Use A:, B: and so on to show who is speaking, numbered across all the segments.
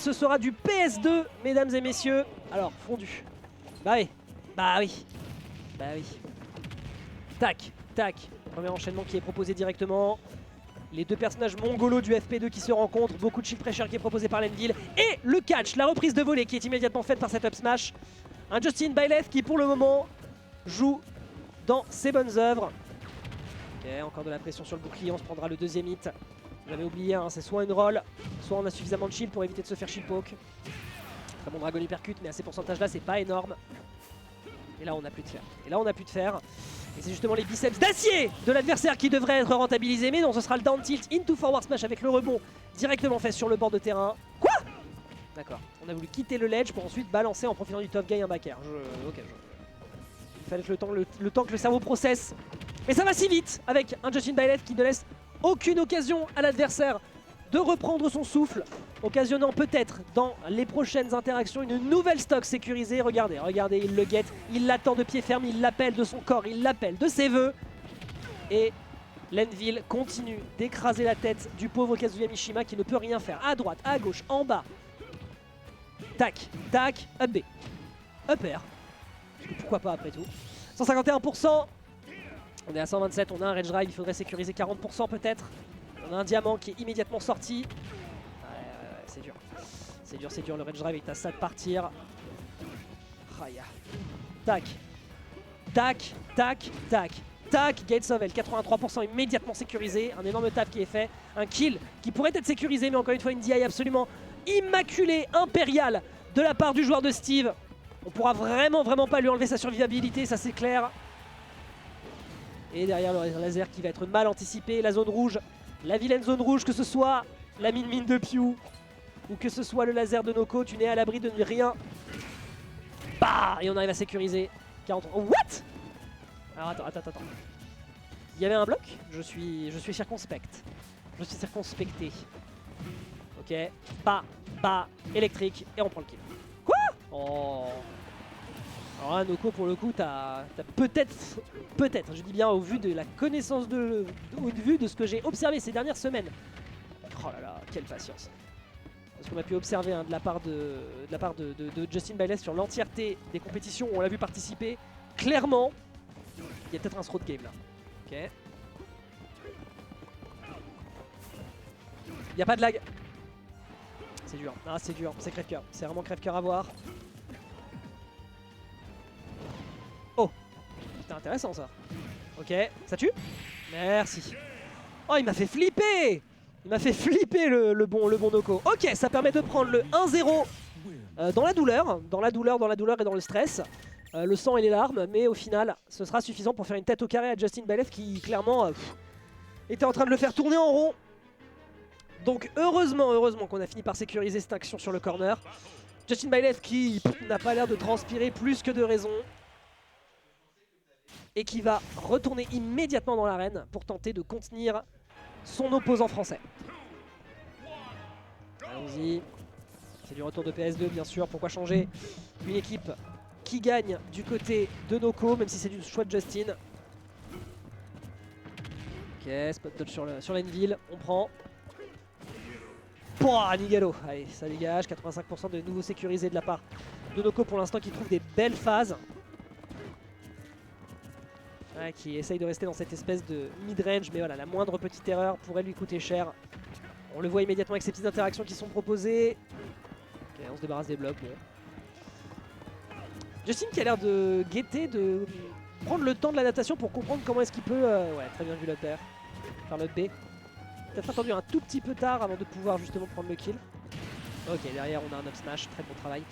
A: ce sera du PS2, mesdames et messieurs. Alors, fondu. Bah oui. Bah oui. Bah oui. Tac, tac. Premier enchaînement qui est proposé directement. Les deux personnages mongolos du FP2 qui se rencontrent. Beaucoup de shield pressure qui est proposé par Lenville. Et le catch, la reprise de volée qui est immédiatement faite par cet up smash. Un Justin Byleth qui pour le moment joue dans ses bonnes œuvres. Ok, encore de la pression sur le bouclier, on se prendra le deuxième hit. J'avais oublié, hein, c'est soit une roll, soit on a suffisamment de shield pour éviter de se faire shield poke. Très bon Dragon Hypercut, mais à ces pourcentages là c'est pas énorme. Et là on n'a plus de fer. Et là on n'a plus de fer. Et c'est justement les biceps d'acier de l'adversaire qui devraient être rentabilisés. Mais non, ce sera le down tilt into forward smash avec le rebond directement fait sur le bord de terrain. Quoi? D'accord, on a voulu quitter le ledge pour ensuite balancer en profitant du top guy un back air. Il fallait que le temps que le cerveau processe. Mais ça va si vite avec un Justin Byleth qui ne laisse aucune occasion à l'adversaire de reprendre son souffle, occasionnant peut-être dans les prochaines interactions une nouvelle stock sécurisée. Regardez, regardez, il le guette, il l'attend de pied ferme, il l'appelle de son corps, il l'appelle de ses voeux. Et Lenville continue d'écraser la tête du pauvre Kazuya Mishima qui ne peut rien faire. À droite, à gauche, en bas. Tac, tac, up B. Up air. Pourquoi pas après tout. 151%. On est à 127, on a un Rage Drive, il faudrait sécuriser 40% peut-être. On a un diamant qui est immédiatement sorti. C'est dur. C'est dur, c'est dur. Le Rage Drive est à ça de partir. Raya. Tac. Tac, tac, tac. Tac, Gates of Hell, 83% immédiatement sécurisé. Un énorme taf qui est fait. Un kill qui pourrait être sécurisé, mais encore une fois une DI absolument immaculée, impériale de la part du joueur de Steve. On pourra vraiment pas lui enlever sa survivabilité, ça c'est clair. Et derrière le laser qui va être mal anticipé, la zone rouge, la vilaine zone rouge, que ce soit la mine de Pew ou que ce soit le laser de Noko, tu n'es à l'abri de rien. Bah, et on arrive à sécuriser. 40. Oh, what? Alors attends. Il y avait un bloc? Je suis circonspect. Je suis circonspecté. Ok. Bah, électrique, et on prend le kill. Quoi? Oh. Alors là, Noko, pour le coup, t'as peut-être, je dis bien au vu de la connaissance au vu de ce que j'ai observé ces dernières semaines. Oh là là, quelle patience. Ce qu'on a pu observer hein, de la part de Justin Byleth sur l'entièreté des compétitions où on l'a vu participer, clairement, il y a peut-être un throw de game là. Ok. Il n'y a pas de lag. C'est dur, ah, c'est dur, c'est crève-cœur, c'est vraiment crève-cœur à voir. Oh, c'était intéressant ça. Ok, ça tue? Merci. Oh, il m'a fait flipper! Il m'a fait flipper le bon Noko. Ok, ça permet de prendre le 1-0 dans la douleur et dans le stress. Le sang et les larmes, mais au final, ce sera suffisant pour faire une tête au carré à Justin Byleth qui clairement était en train de le faire tourner en rond. Donc heureusement qu'on a fini par sécuriser cette action sur le corner. Justin Byleth qui n'a pas l'air de transpirer plus que de raison. Et qui va retourner immédiatement dans l'arène pour tenter de contenir son opposant français. Allons-y. C'est du retour de PS2 bien sûr, pourquoi changer une équipe qui gagne du côté de Noko, même si c'est du choix de Justin. Ok, spot dodge sur Lenville, on prend. Pouah, Nigalo, allez ça dégage, 85% de nouveau sécurisé de la part de Noko pour l'instant qui trouve des belles phases. Ouais, qui essaye de rester dans cette espèce de mid-range, mais voilà, la moindre petite erreur pourrait lui coûter cher. On le voit immédiatement avec ces petites interactions qui sont proposées. Ok, on se débarrasse des blocs. Bon. Justin qui a l'air de guetter, de prendre le temps de l'adaptation pour comprendre comment est-ce qu'il peut... ouais, très bien vu le pair. Faire le B. Peut-être attendu un tout petit peu tard avant de pouvoir justement prendre le kill. Ok, derrière on a un up smash, très bon travail.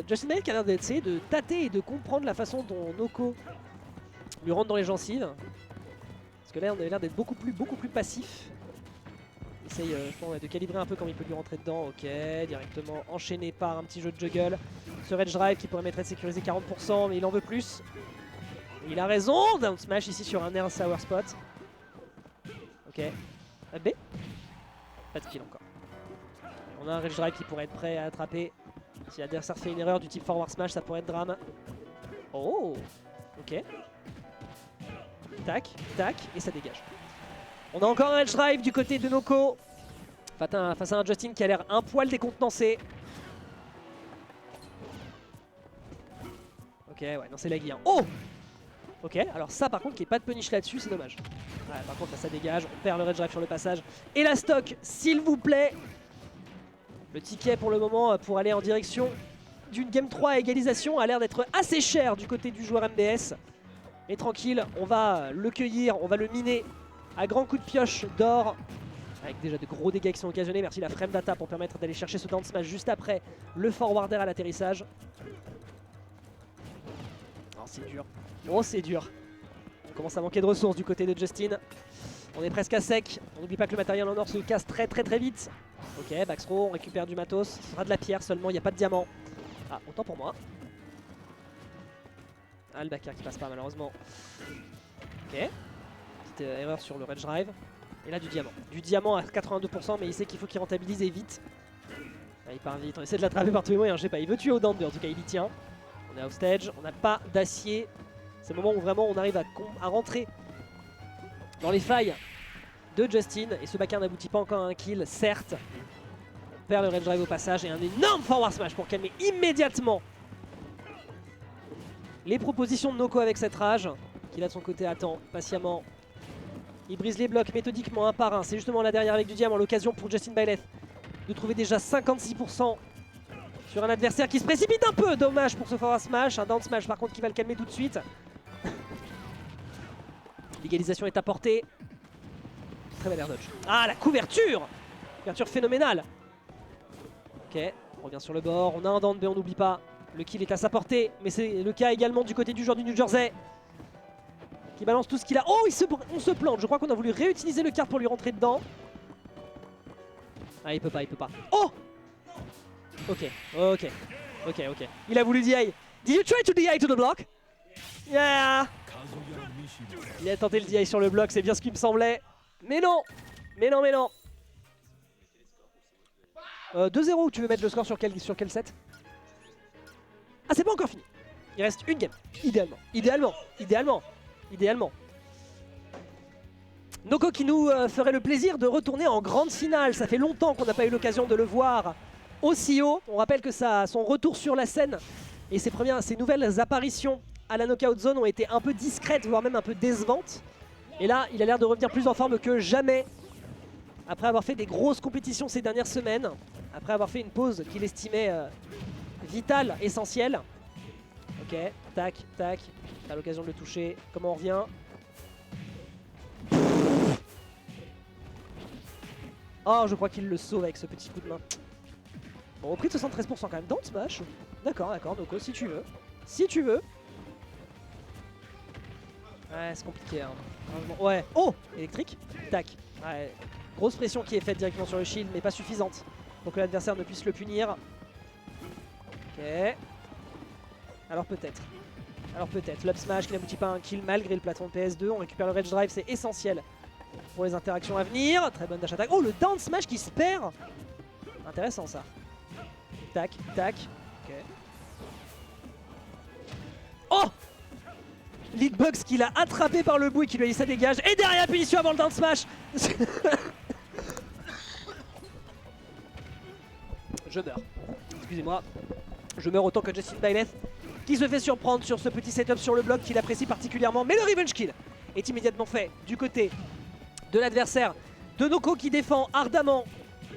A: Justin Byleth qui a l'air d'essayer de tâter et de comprendre la façon dont Noko lui rentre dans les gencives. Parce que là on avait l'air d'être beaucoup plus passif. Essaye je pense, de calibrer un peu comme il peut lui rentrer dedans. Ok, directement enchaîné par un petit jeu de juggle. Ce Rage Drive qui pourrait mettre à sécuriser 40%, mais il en veut plus. Et il a raison, down smash ici sur un air sour spot. Ok, B. Pas de kill encore. On a un Rage Drive qui pourrait être prêt à attraper. Si l'adversaire fait une erreur du type forward smash, ça pourrait être drame. Oh, ok. Tac, tac, et ça dégage. On a encore un Edge Drive du côté de Noko. Face à un Justin qui a l'air un poil décontenancé. Ok, ouais, non, c'est laggy. Hein. Oh! Ok, alors ça par contre, qu'il n'y ait pas de punish là-dessus, c'est dommage. Ouais, par contre, là, ça dégage. On perd le Rage Drive sur le passage. Et la stock, s'il vous plaît. Le ticket pour le moment pour aller en direction d'une Game 3 à égalisation a l'air d'être assez cher du côté du joueur MBS. Mais tranquille, on va le cueillir, on va le miner à grands coups de pioche d'or. Avec déjà de gros dégâts qui sont occasionnés. Merci la frame data pour permettre d'aller chercher ce down smash juste après le forwarder à l'atterrissage. Oh, c'est dur. Oh, c'est dur. On commence à manquer de ressources du côté de Justin. On est presque à sec. On n'oublie pas que le matériel en or se casse très vite. Ok, backthrow, on récupère du matos. Ce sera de la pierre seulement, il n'y a pas de diamant. Ah, autant pour moi. Ah, le backer qui passe pas malheureusement. Ok. Petite erreur sur le Rage Drive. Et là du diamant. Du diamant à 82%, mais il sait qu'il faut qu'il rentabilise et vite. Ah, il part vite. On essaie de l'attraper par tous les moyens. Je sais pas, il veut tuer au down, mais en tout cas il y tient. On est off stage, on n'a pas d'acier. C'est le moment où vraiment on arrive à rentrer dans les failles de Justin. Et ce backer n'aboutit pas encore à un kill, certes. On perd le Rage Drive au passage et un énorme forward smash pour calmer immédiatement les propositions de Noko avec cette rage. Qui là de son côté attend patiemment. Il brise les blocs méthodiquement un par un. C'est justement là derrière avec du diamant l'occasion pour Justin Byleth de trouver déjà 56% sur un adversaire qui se précipite un peu. Dommage pour ce forward smash. Un down smash par contre qui va le calmer tout de suite. L'égalisation est apportée. Très bel air dodge. Ah, la couverture! Couverture phénoménale. Ok, on revient sur le bord. On a un down B, on n'oublie pas. Le kill est à sa portée, mais c'est le cas également du côté du joueur du New Jersey. Qui balance tout ce qu'il a. Oh, on se plante. Je crois qu'on a voulu réutiliser le card pour lui rentrer dedans. Ah, il peut pas, il peut pas. Oh! Ok. Il a voulu DI. Did you try to DI to the block? Yeah! Il a tenté le DI sur le bloc, c'est bien ce qui me semblait. Mais non! 2-0, tu veux mettre le score sur quel set? Ah, c'est pas encore fini. Il reste une game. Idéalement. Noko qui nous ferait le plaisir de retourner en grande finale. Ça fait longtemps qu'on n'a pas eu l'occasion de le voir aussi haut. On rappelle que son retour sur la scène et ses nouvelles apparitions à la Knockout Zone ont été un peu discrètes, voire même un peu décevantes. Et là, il a l'air de revenir plus en forme que jamais. Après avoir fait des grosses compétitions ces dernières semaines. Après avoir fait une pause qu'il estimait vitale, essentielle. Ok, tac. T'as l'occasion de le toucher. Comment on revient? Oh, je crois qu'il le sauve avec ce petit coup de main. Bon, au prix de 73% quand même. Down smash. D'accord, Noko, si tu veux. Ouais, c'est compliqué. Hein. Ouais. Oh, électrique. Tac. Ouais. Grosse pression qui est faite directement sur le shield, mais pas suffisante pour que l'adversaire ne puisse le punir. Ok. Alors peut-être. L'up smash qui n'aboutit pas à un kill malgré le plafond de PS2. On récupère le Rage Drive, c'est essentiel pour les interactions à venir. Très bonne dash attack. Oh, le down smash qui se perd. Intéressant ça. Tac. Ok. Oh! Leadbox qui l'a attrapé par le bout et qui lui a dit ça dégage. Et derrière, punition avant le down smash. Je meurs. Excusez-moi. Je meurs autant que Justin Byleth qui se fait surprendre sur ce petit setup sur le bloc qu'il apprécie particulièrement. Mais le revenge kill est immédiatement fait du côté de l'adversaire de Noko qui défend ardemment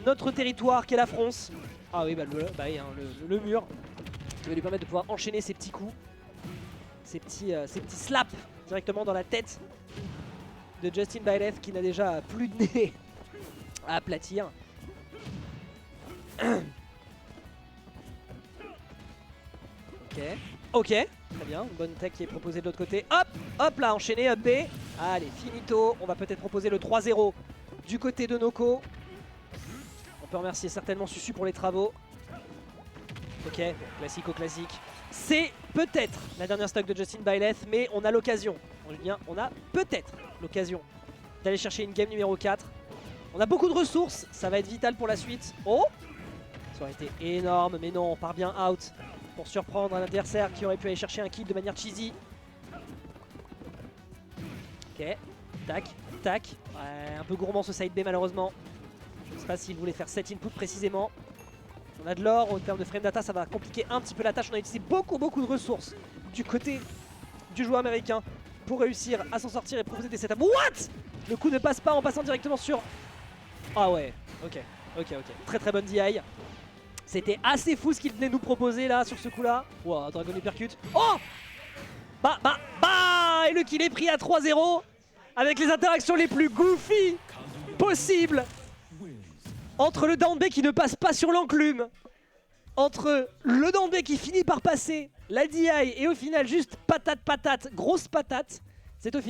A: notre territoire qui est la France. Ah oui, le mur qui va lui permettre de pouvoir enchaîner ses petits coups. Ces petits slaps directement dans la tête de Justin Byleth qui n'a déjà plus de nez à aplatir. Ok, très bien, une bonne tech qui est proposée de l'autre côté. Hop là, enchaîné, up B. Allez, finito, on va peut-être proposer le 3-0 du côté de Noko. On peut remercier certainement Susu pour les travaux. Ok, classique. C'est peut-être la dernière stock de Justin Byleth, mais on a l'occasion. On a peut-être l'occasion d'aller chercher une game numéro 4. On a beaucoup de ressources, ça va être vital pour la suite. Oh! Ça aurait été énorme, mais non, on part bien out pour surprendre un adversaire qui aurait pu aller chercher un kill de manière cheesy. Ok, tac. Ouais, un peu gourmand ce side B malheureusement. pas s'il voulait faire 7 inputs précisément. On a de l'or, au terme de frame data, ça va compliquer un petit peu la tâche. On a utilisé beaucoup de ressources du côté du joueur américain pour réussir à s'en sortir et proposer des setups. What? Le coup ne passe pas en passant directement sur... Ah ouais, ok. Très bonne DI. C'était assez fou ce qu'il venait nous proposer là sur ce coup là. Wow, Dragon Uppercut. Oh! Et le kill est pris à 3-0 avec les interactions les plus goofy possibles. Entre le down B qui ne passe pas sur l'enclume, entre le down B qui finit par passer, la DI et au final juste patate, grosse patate, c'est au final.